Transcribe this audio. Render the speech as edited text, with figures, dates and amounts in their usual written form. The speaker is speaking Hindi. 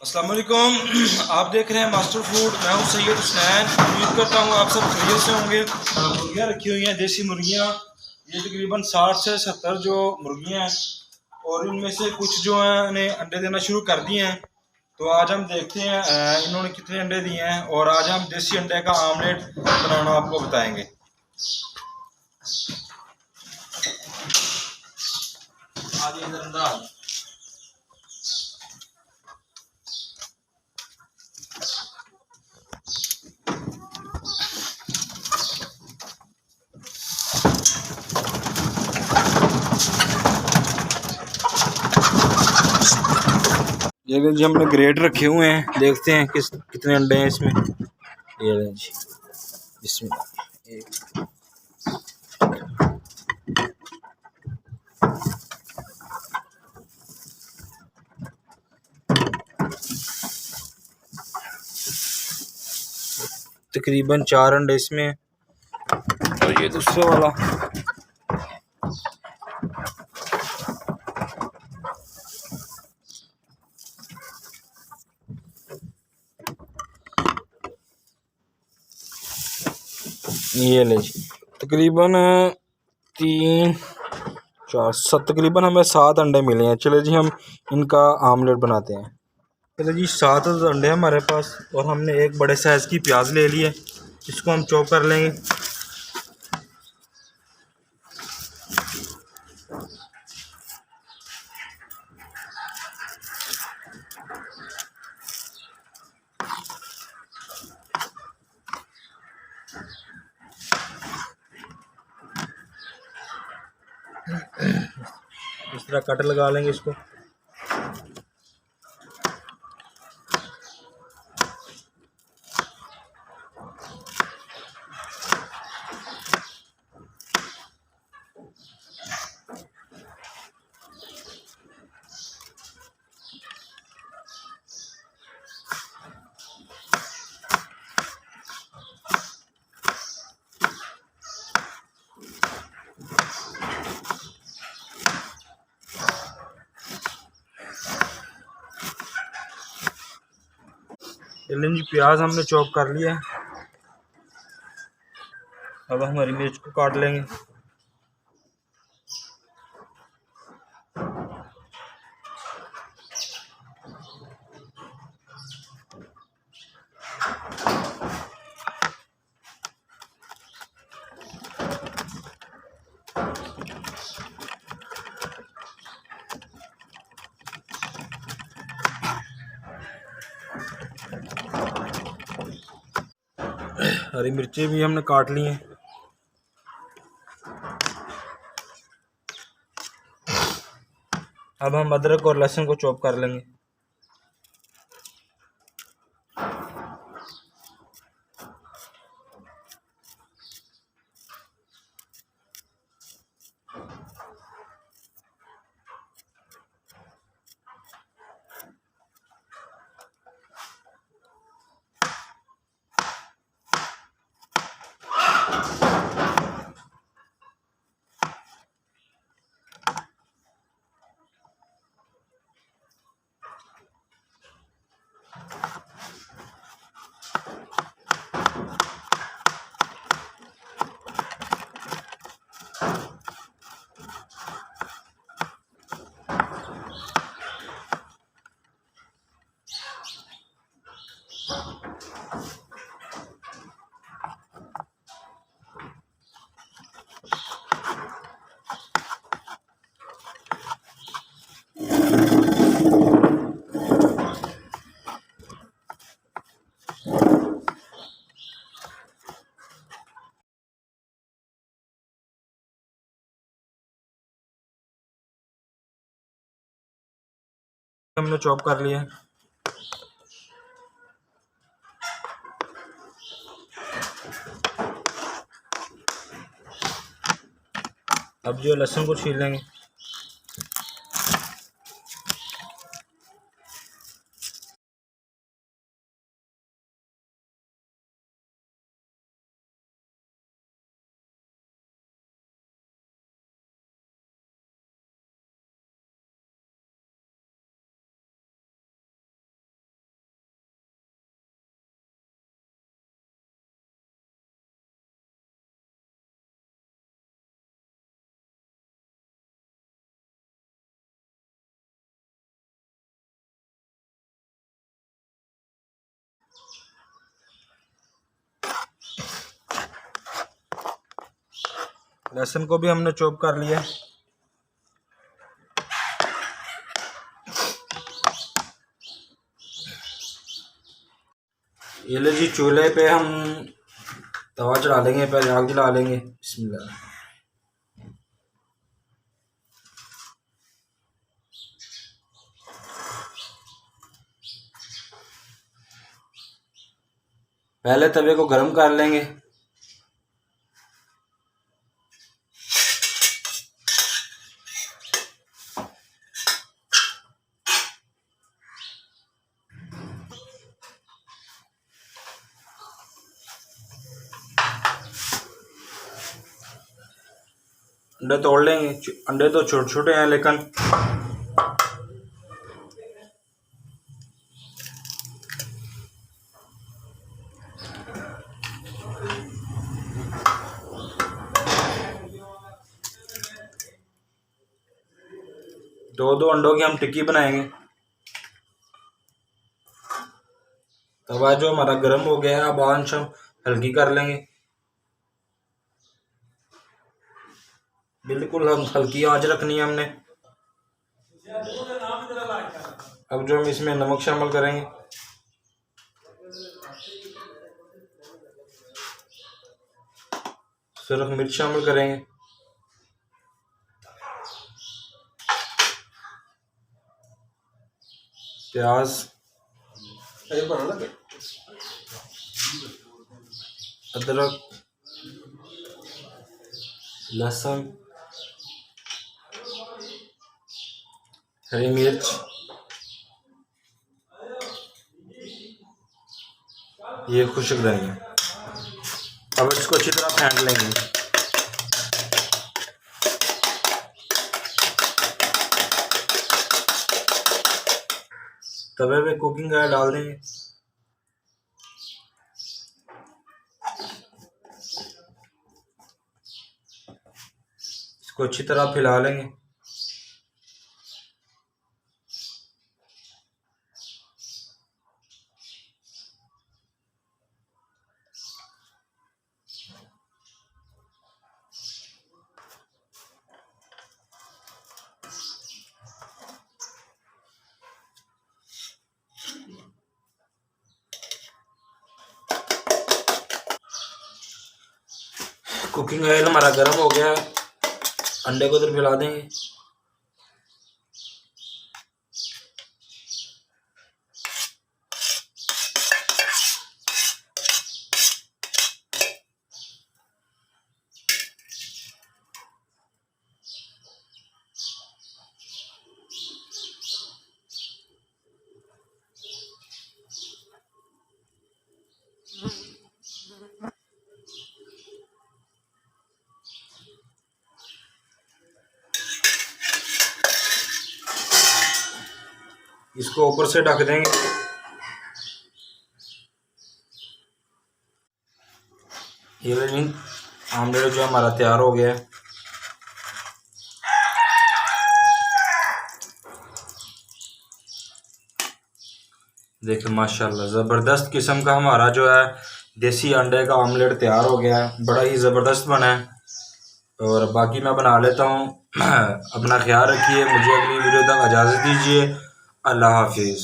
अस्सलाम वालेकुम। आप देख रहे हैं मास्टर फूड। मैं हूं सैयद हुसनैन। उम्मीद करता हूं आप सब खैरियत से होंगे। मुर्गियाँ रखी हुई हैं, देसी मुर्गियाँ। ये तकरीबन 60 से 70 जो मुर्गियाँ हैं और इनमें से कुछ जो हैं ने अंडे देना शुरू कर दिए हैं। तो आज हम देखते हैं इन्होंने कितने अंडे दिए हैं और आज हम देसी अंडे का आमलेट बनाना आपको बताएंगे। आगे इधर अंदर ये जी हमने ग्रेड रखे हुए हैं, देखते हैं कितने अंडे हैं इसमें। ये जी इसमें एक तकरीबन 4 अंडे इसमें और ये दूसरे वाला। ये ले जी तकरीबन 3 4 7 तकरीबन हमें 7 अंडे मिले हैं। चले जी हम इनका आमलेट बनाते हैं। चलो जी 7 अंडे हमारे पास और हमने एक बड़े साइज़ की प्याज ले ली है, इसको हम चॉप कर लेंगे। इस तरह कट लगा लेंगे इसको। चलिए जी प्याज हमने चॉप कर लिया है। अब हम हरी मिर्च को काट लेंगे। हरी मिर्चें भी हमने काट ली हैं। अब हम अदरक और लहसुन को चॉप कर लेंगे। हमने चॉप कर लिया है। अब जो लहसुन को छील लेंगे। लहसुन को भी हमने चॉप कर लिया। ये ले जी, चूल्हे पे हम तवा चढ़ा लेंगे, पहले आग जला लेंगे। बिस्मिल्लाह। पहले तवे को गर्म कर लेंगे। अंडे तोड़ लेंगे। अंडे तो छोटे छोटे हैं लेकिन दो अंडों की हम टिक्की बनाएंगे। तवा जो हमारा गर्म हो गया है, अब आंच हम हल्की कर लेंगे। बिल्कुल हम हल्की आंच रखनी है हमने। अब जो हम इसमें नमक शामिल करेंगे, सुरख मिर्च शामिल करेंगे, प्याज, अदरक, लहसुन, हरी मिर्च, ये खुश्क धनिया। अब इसको अच्छी तरह फेंट लेंगे। तवे पे कुकिंग ऑयल डाल देंगे। इसको अच्छी तरह फैला लेंगे। कुकिंग ऑयल हमारा गर्म हो गया है, अंडे को उधर फैला देंगे। इसको ऊपर से ढक देंगे। ये आमलेट जो हमारा तैयार हो गया है। देखिए माशाल्लाह ज़बरदस्त किस्म का हमारा जो है देसी अंडे का आमलेट तैयार हो गया है। बड़ा ही ज़बरदस्त बना है। और बाकी मैं बना लेता हूँ। अपना ख्याल रखिए। मुझे अगली वीडियो तक इजाज़त दीजिए। अल्लाह हाफिज़।